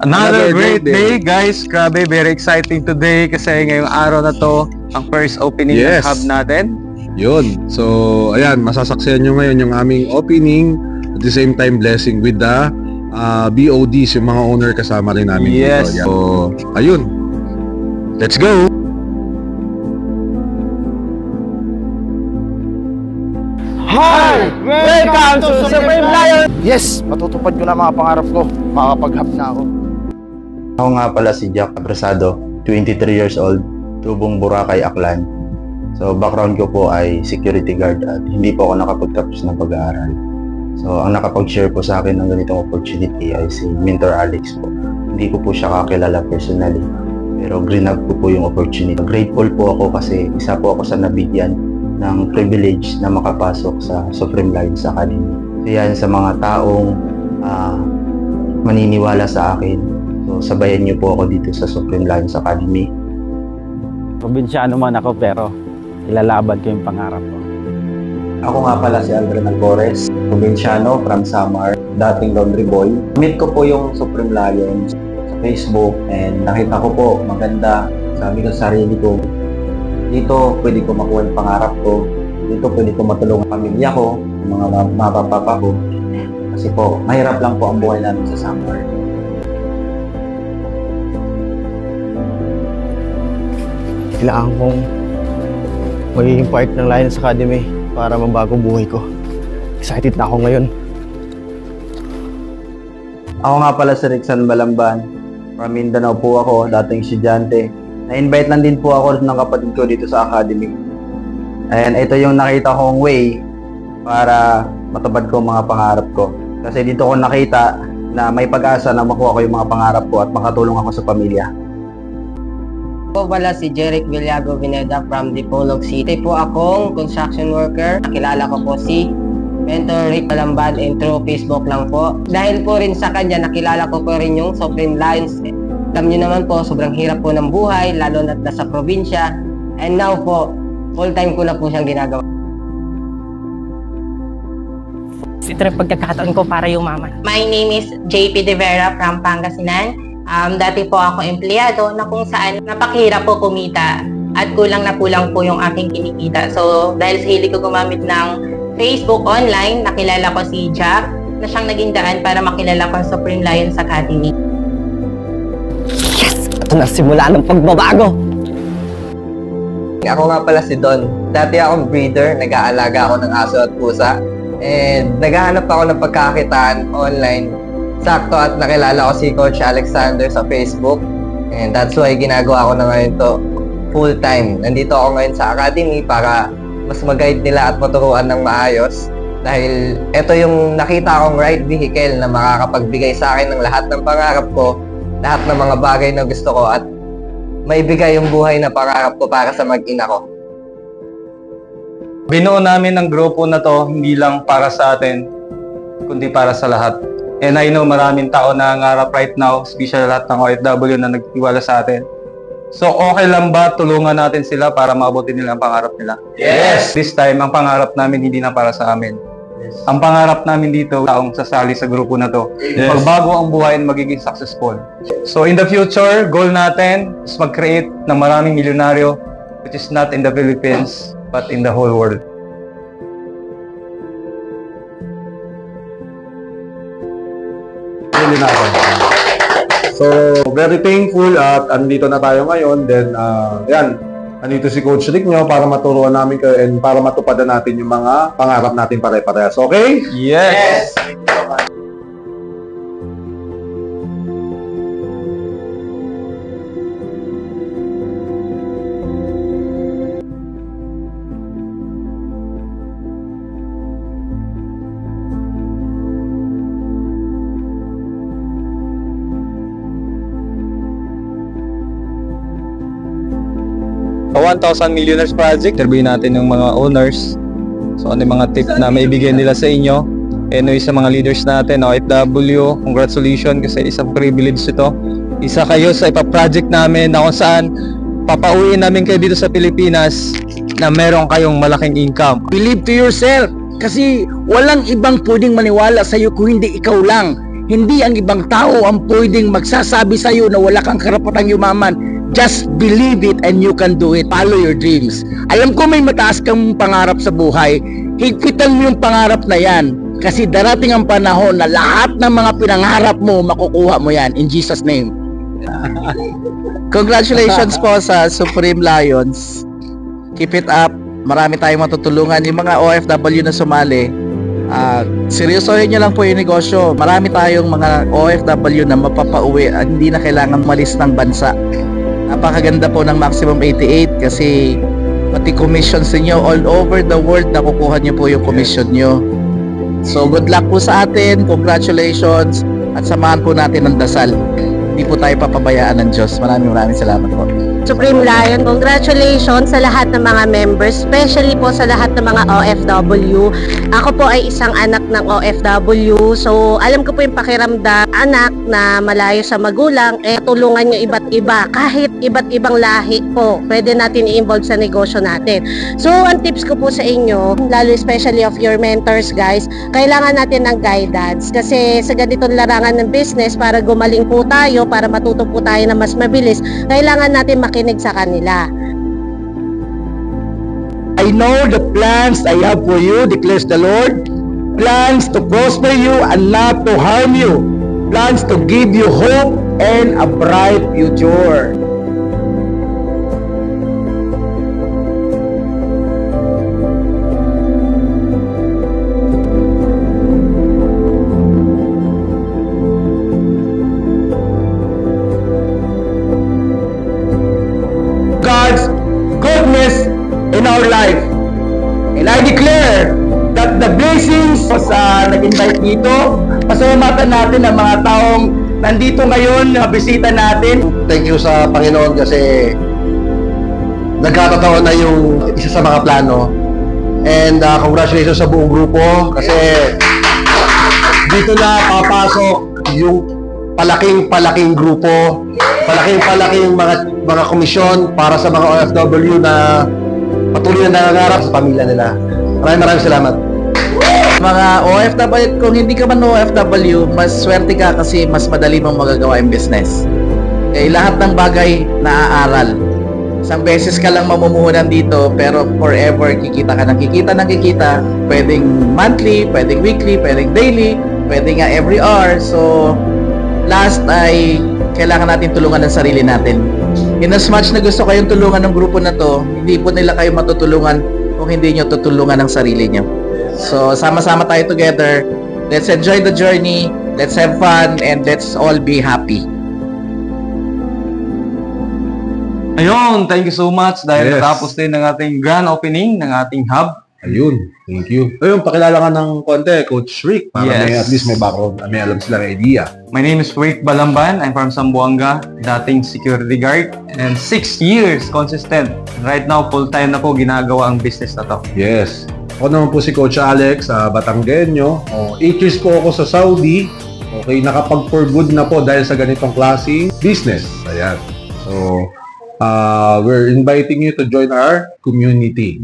Another great day, guys. Grabe, very exciting today kasi ngayong araw na to ang first opening ng hub natin. Yun. So, ayan, masasaksihan nyo ngayon yung aming opening, at the same time blessing with the BODs, yung mga owner kasama rin namin. Yes. Dito. So, ayun. Let's go! Hi! Welcome to Supreme Lion! Yes! Matutupad ko na mga pangarap ko. Makakapag-hub na ako. Ako nga pala si Jack Abrasado, 23 years old, tubong Boracay, Aklan. So background ko po ay security guard at hindi po ako nakapagtapos ng pag-aaral. So ang nakapag-share po sa akin ng ganitong opportunity ay si Mentor Alex po. Hindi ko po siya kakilala personally, pero grinab ko po yung opportunity. Grateful po ako kasi isa po ako sa nabigyan ng privilege na makapasok sa Supreme Lions Academy. So yan sa mga taong maniniwala sa akin. So sabayan niyo po ako dito sa Supreme Lions Academy. Probinsyano man ako pero ilalaban ko yung pangarap ko. Ako nga pala si Aldrin Alvarez, probinsyano from Samar, dating laundry boy. Meet ko po yung Supreme Lions sa Facebook and nakita ko po maganda. Sabi ko sa sarili ko, dito pwede ko makuha yung pangarap ko. Dito pwede ko matulungan ang pamilya ko, mga mapapapa ko. Kasi po, mahirap lang po ang buhay namin sa Samar. Kailangan kong magiging part ng Lions Academy para mabago buhay ko. Excited na ako ngayon. Ako nga pala si Rixan Balamban. From Mindanao po ako, dating estudyante. Na-invite lang din po ako ng kapatid ko dito sa academy. And ito yung nakita kong way para matupad ko mga pangarap ko. Kasi dito ko nakita na may pag-asa na makuha ko yung mga pangarap ko at makatulong ako sa pamilya. Ako pala si Jeric Villago Vineda from Dipolog City. Po akong construction worker. Nakilala ko po si Mentor Rick Balamban and through Facebook lang po. Dahil po rin sa kanya, nakilala ko po rin yung Supreme Lions. Alam nyo naman po, sobrang hirap po ng buhay, lalo na nasa probinsya. And now po, full-time ko na po siyang ginagawa. Ito rin pagkakataon ko para yumaman. My name is JP De Vera from Pangasinan. Dati po ako empleyado na kung saan napakahirap po kumita at kulang na kulang po yung aking kinikita. So dahil sa hilig ko gumamit ng Facebook online, nakilala ko si Jack na siyang naging daan para makilala ko ang Supreme Lions Academy. Yes! Ito na simula ng pagbabago! Ako nga pala si Don. Dati akong breeder, nag-aalaga ako ng aso at pusa. And naghahanap ako ng pagkakitaan online. Sakto at nakilala ko si Coach Alexander sa Facebook. And that's why ginagawa ko na ngayon to full time. Nandito ako ngayon sa academy para mas mag-guide nila at maturuan ng maayos. Dahil ito yung nakita kong right vehicle na makakapagbigay sa akin ng lahat ng pangarap ko, lahat ng mga bagay na gusto ko at maibigay yung buhay na pangarap ko para sa mag-ina ko. Binuo namin ang grupo na to hindi lang para sa atin, kundi para sa lahat. And I know maraming tao na nangarap right now, especially lahat ng OFW na nagtiwala sa atin. So okay lang ba tulungan natin sila para maabutin nila ang pangarap nila? Yes! This time, ang pangarap namin hindi na para sa amin. Yes. Ang pangarap namin dito, taong sasali sa grupo na to. Yes. Magbago ang buhay and magiging successful. So in the future, goal natin is mag-create ng maraming milyonaryo, which is not in the Philippines, but in the whole world. So, very thankful at andito na tayo ngayon. Then, yan, andito si Coach Rick nyo para maturuan namin kayo and para matupadan natin yung mga pangarap natin pare-parehas. Okay? Yes! Sa 1,000 Millionaires Project, interviewin natin yung mga owners. So ano yung mga tip na maibigay nila sa inyo. Ano yung sa mga leaders natin, OFW, congratulations kasi isang privilege ito. Isa kayo sa ipa-project namin na kung saan papauwiin namin kayo dito sa Pilipinas na meron kayong malaking income. Believe to yourself kasi walang ibang pwedeng maniwala sa iyo kung hindi ikaw lang. Hindi ang ibang tao ang pwedeng magsasabi sa'yo na wala kang karapatang yumaman. Just believe it and you can do it. Follow your dreams. Alam ko may mataas kang pangarap sa buhay. Higpitan mo yung pangarap na yan. Kasi darating ang panahon na lahat ng mga pinangarap mo, makukuha mo yan. In Jesus' name. Congratulations po sa Supreme Lions. Keep it up. Marami tayong matutulungan. Yung mga OFW na sumali, seryosohin nyo lang po yung negosyo. Marami tayong mga OFW na mapapauwi at hindi na kailangan malis ng bansa. Napakaganda po ng Maximum 88 kasi pati commissions niyo all over the world nakukuha niyo po yung commission niyo. So good luck po sa atin, congratulations at samahan po natin ng dasal. Hindi po tayo papabayaan ng Diyos. Maraming salamat po. Supreme Lion, congratulations sa lahat ng mga members, especially po sa lahat ng mga OFW. Ako po ay isang anak ng OFW, so alam ko po yung pakiramdam, anak na malayo sa magulang, tulungan nyo iba't iba, kahit iba't ibang lahi po, pwede natin i-involve sa negosyo natin. So, ang tips ko po sa inyo, lalo especially of your mentors guys, kailangan natin ng guidance, kasi sa ganitong larangan ng business, para gumaling po tayo, para matuto po tayo na mas mabilis, kailangan natin makinig sa kanila. I know the plans I have for you, declares the Lord. Plans to prosper you and not to harm you. Plans to give you hope and a bright future. God's goodness in our life. And I declare that the blessings sa nag-invite dito, pasalamatan natin ang mga taong nandito ngayon na bisita natin. Thank you sa Panginoon kasi nagkakataon na yung isa sa mga plano. And congratulations sa buong grupo kasi dito na papasok yung palaking grupo, palaking mga komisyon para sa mga OFW na patuloy na nangangarap sa pamilya nila. Maraming salamat. Mga OFW, kung hindi ka man OFW, mas swerte ka kasi mas madali mong magagawa yung business. Eh, lahat ng bagay naaaral. Isang beses ka lang mamumuhunan dito, pero forever kikita ka ng kikita. Pwedeng monthly, pwedeng weekly, pwedeng daily, pwedeng nga every hour. So, last ay kailangan natin tulungan ng sarili natin. In as much na gusto kayong tulungan ng grupo na to, hindi po nila kayo matutulungan kung hindi nyo tutulungan ng sarili nyo. So, sama-sama tayo together. Let's enjoy the journey, let's have fun, and let's all be happy. Ayun, thank you so much dahil natapos din ng ating grand opening ng ating hub. Ayun, thank you. Ayun, pakilala ka ng konti, Coach Rick, para may at least may background, may alam silang idea. My name is Rick Balamban. I'm from Zamboanga, dating security guard, and 6 years consistent. Right now, full-time na po ginagawa ang business na to. Yes. Ako naman po si Coach Alex, Batanggenyo. 8 years po ako sa Saudi. Okay, nakapag-for good na po dahil sa ganitong klaseng business. Ayan. So, we're inviting you to join our community.